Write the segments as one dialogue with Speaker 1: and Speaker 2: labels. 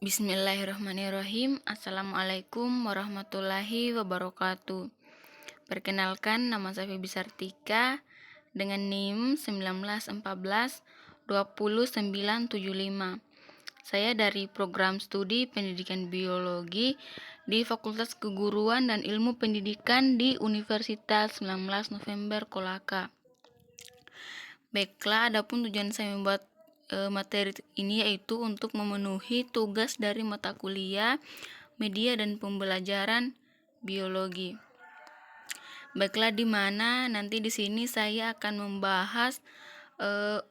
Speaker 1: Bismillahirrahmanirrahim. Assalamualaikum warahmatullahi wabarakatuh. Perkenalkan, nama saya Febi Sartika dengan NIM 1914-20975. Saya dari program studi pendidikan biologi di Fakultas Keguruan dan Ilmu Pendidikan di Universitas 19 November Kolaka. Baiklah, adapun tujuan saya membuat materi ini yaitu untuk memenuhi tugas dari mata kuliah media dan pembelajaran biologi. Baiklah, di mana nanti di sini saya akan membahas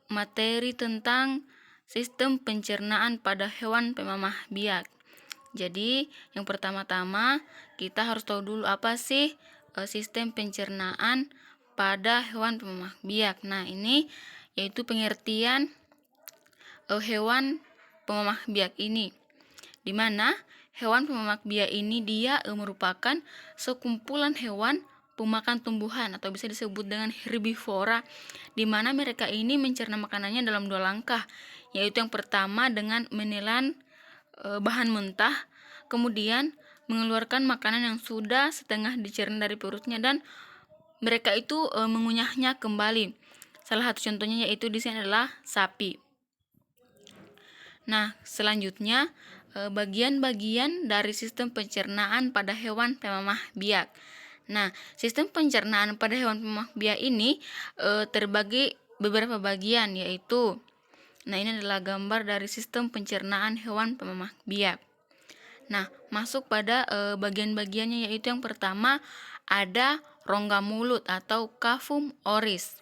Speaker 1: materi tentang sistem pencernaan pada hewan pemamah biak. Jadi, yang pertama-tama kita harus tahu dulu apa sih sistem pencernaan pada hewan pemamah biak. Nah, ini yaitu pengertian hewan pemamah biak ini, di mana hewan pemamah biak ini dia merupakan sekumpulan hewan pemakan tumbuhan atau bisa disebut dengan herbivora, di mana mereka ini mencerna makanannya dalam dua langkah, yaitu yang pertama dengan menelan bahan mentah, kemudian mengeluarkan makanan yang sudah setengah dicerna dari perutnya dan mereka itu mengunyahnya kembali. Salah satu contohnya yaitu di sini adalah sapi. Nah, selanjutnya bagian-bagian dari sistem pencernaan pada hewan pemamah biak. Nah, sistem pencernaan pada hewan pemamah biak ini terbagi beberapa bagian, yaitu ini adalah gambar dari sistem pencernaan hewan pemamah biak. Nah, masuk pada bagian-bagiannya, yaitu yang pertama ada rongga mulut atau cavum oris,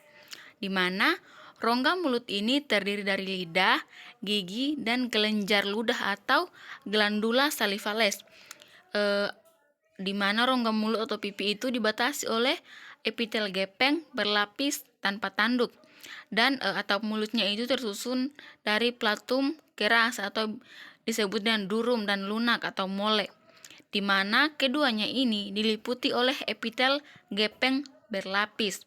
Speaker 1: di mana rongga mulut ini terdiri dari lidah, gigi, dan kelenjar ludah atau glandula salivales. Di mana rongga mulut atau pipi itu dibatasi oleh epitel gepeng berlapis tanpa tanduk, dan atap mulutnya itu tersusun dari platum keras atau disebut dengan durum dan lunak atau mole, di mana keduanya ini diliputi oleh epitel gepeng berlapis.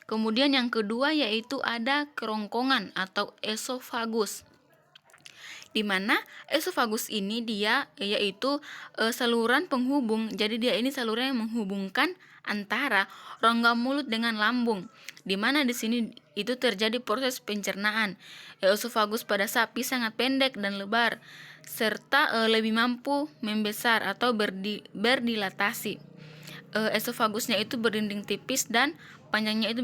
Speaker 1: Kemudian yang kedua yaitu ada kerongkongan atau esofagus, di mana esofagus ini dia yaitu saluran penghubung. Jadi dia ini saluran yang menghubungkan antara rongga mulut dengan lambung, di mana di sini itu terjadi proses pencernaan. Esofagus pada sapi sangat pendek dan lebar serta lebih mampu membesar atau berdilatasi. Esofagusnya itu berdinding tipis dan panjangnya itu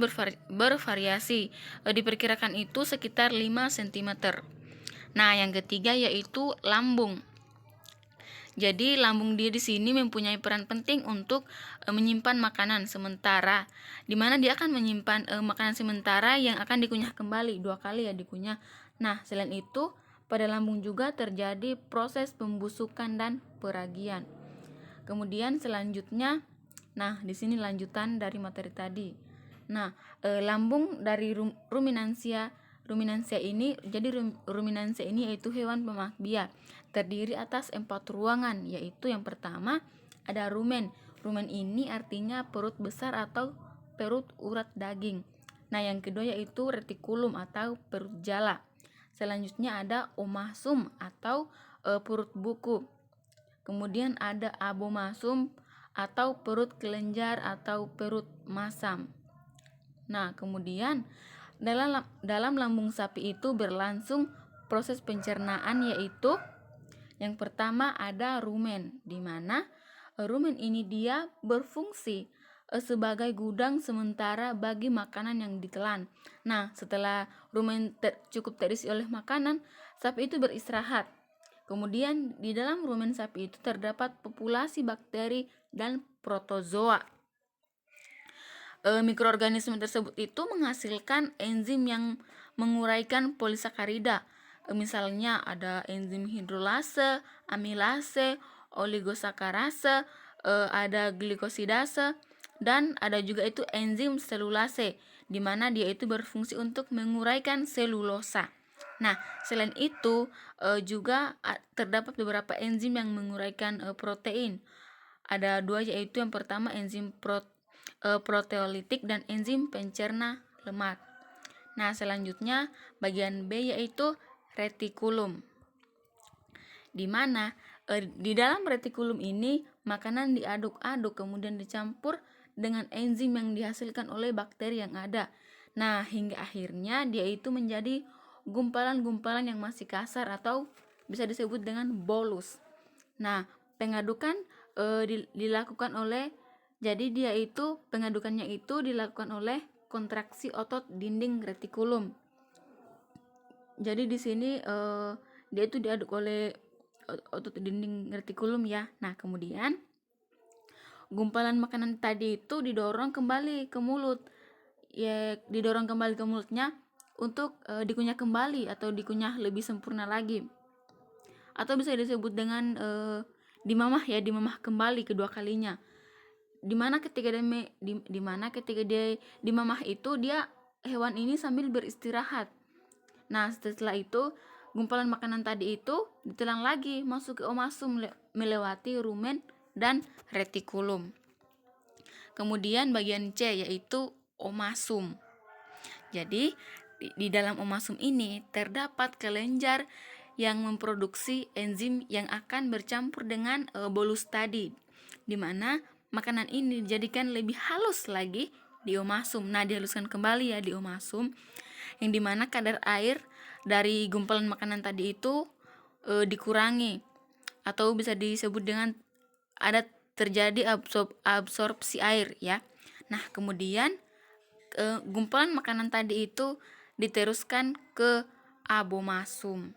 Speaker 1: bervariasi. Diperkirakan itu sekitar 5 cm. Nah, yang ketiga yaitu lambung. Jadi lambung dia di sini mempunyai peran penting untuk menyimpan makanan sementara, di mana dia akan menyimpan makanan sementara yang akan dikunyah kembali, 2 kali ya dikunyah. Nah, selain itu pada lambung juga terjadi proses pembusukan dan peragian. Kemudian selanjutnya, nah di sini lanjutan dari materi tadi. Nah, lambung dari ruminansia ini, jadi ruminansia ini yaitu hewan pemamah biak, terdiri atas 4 ruangan, yaitu yang pertama ada rumen. Rumen ini artinya perut besar atau perut urat daging. Nah, yang kedua yaitu retikulum atau perut jala. Selanjutnya ada omasum atau perut buku. Kemudian ada abomasum atau perut kelenjar atau perut masam. Nah, kemudian dalam lambung sapi itu berlangsung proses pencernaan, yaitu yang pertama ada rumen, di mana rumen ini dia berfungsi sebagai gudang sementara bagi makanan yang ditelan. Nah, setelah rumen cukup terisi oleh makanan, sapi itu beristirahat. Kemudian di dalam rumen sapi itu terdapat populasi bakteri dan protozoa. Mikroorganisme tersebut itu menghasilkan enzim yang menguraikan polisakarida. Misalnya ada enzim hidrolase, amilase, oligosakarase, ada glikosidase, dan ada juga itu enzim selulase, di mana dia itu berfungsi untuk menguraikan selulosa. Nah, selain itu juga terdapat beberapa enzim yang menguraikan protein. Ada 2, yaitu yang pertama enzim proteolitik dan enzim pencerna lemak. Nah, selanjutnya bagian B yaitu retikulum. di mana di dalam retikulum ini makanan diaduk-aduk kemudian dicampur dengan enzim yang dihasilkan oleh bakteri yang ada. Nah, hingga akhirnya dia itu menjadi gumpalan-gumpalan yang masih kasar atau bisa disebut dengan bolus. Nah, pengadukan dilakukan oleh, jadi dia itu pengadukannya itu dilakukan oleh kontraksi otot dinding retikulum. Jadi di sini dia itu diaduk oleh otot dinding retikulum ya. Nah, kemudian gumpalan makanan tadi itu didorong kembali ke mulut. Ya, didorong kembali ke mulutnya untuk dikunyah kembali atau dikunyah lebih sempurna lagi. Atau bisa disebut dengan dimamah ya, dimamah kembali kedua kalinya. Dimana ketika dia dimamah itu dia hewan ini sambil beristirahat. Nah, setelah itu gumpalan makanan tadi itu ditelan lagi masuk ke omasum melewati rumen dan retikulum. Kemudian bagian C yaitu omasum. Jadi di dalam omasum ini terdapat kelenjar yang memproduksi enzim yang akan bercampur dengan bolus tadi, di mana makanan ini dijadikan lebih halus lagi di omasum. Nah, dihaluskan kembali ya di omasum, yang dimana kadar air dari gumpalan makanan tadi itu dikurangi atau bisa disebut dengan ada terjadi absorpsi air ya. Nah, kemudian gumpalan makanan tadi itu diteruskan ke abomasum.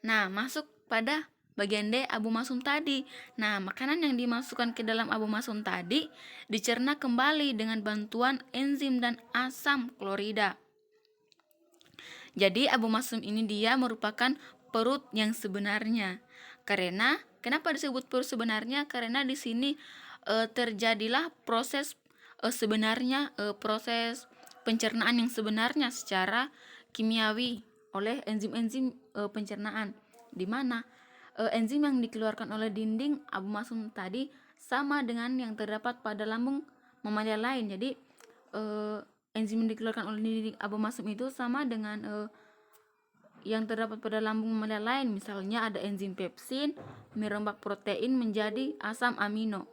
Speaker 1: Nah, masuk pada bagian D, abomasum tadi. Nah, makanan yang dimasukkan ke dalam abomasum tadi dicerna kembali dengan bantuan enzim dan asam klorida. Jadi abomasum ini dia merupakan perut yang sebenarnya. Kenapa disebut perut sebenarnya? Karena di sini terjadilah proses proses pencernaan yang sebenarnya secara kimiawi oleh enzim-enzim pencernaan, di mana enzim yang dikeluarkan oleh dinding abomasum tadi sama dengan yang terdapat pada lambung mamalia lain. Jadi enzim yang dikeluarkan oleh dinding abomasum itu sama dengan yang terdapat pada lambung mamalia lain. Misalnya ada enzim pepsin merombak protein menjadi asam amino.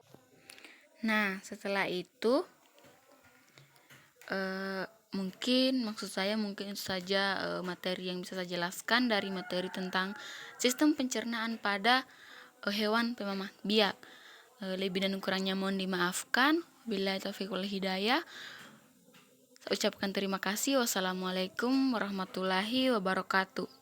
Speaker 1: Nah, setelah itu mungkin itu saja materi yang bisa saya jelaskan dari materi tentang sistem pencernaan pada hewan pemamah biak. Lebih dan kurangnya mohon dimaafkan. Billahi taufiq wal hidayah. Saya ucapkan terima kasih. Wassalamualaikum warahmatullahi wabarakatuh.